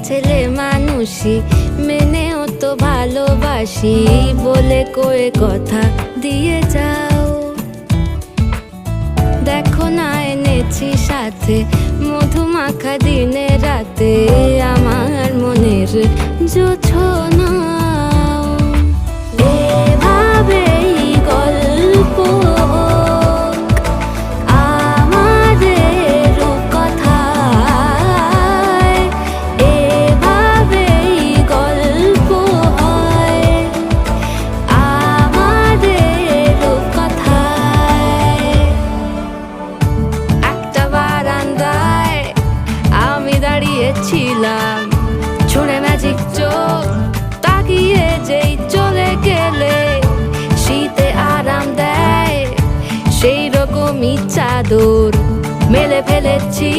ছেলে মানুষই মেনেও তো ভালোবাসি বলে কয়ে কথা দিয়ে যাও। দেখো না এনেছি সাথে মধুমাখা দিনে রাতে আমার মনের জোছনা। এভাবেই গল্প আমাদের কথায়, এভাবেই গল্প হয় আমাদের কথায়। একটা বারান্দায় আমি দাঁড়িয়েছিলাম, ছুঁড়ে ম্যাজিক চোখ তাকিয়ে যেই চলে গেলে শীতে আরাম দেয় সেই রকমই চাদর মেলে ফেলেছি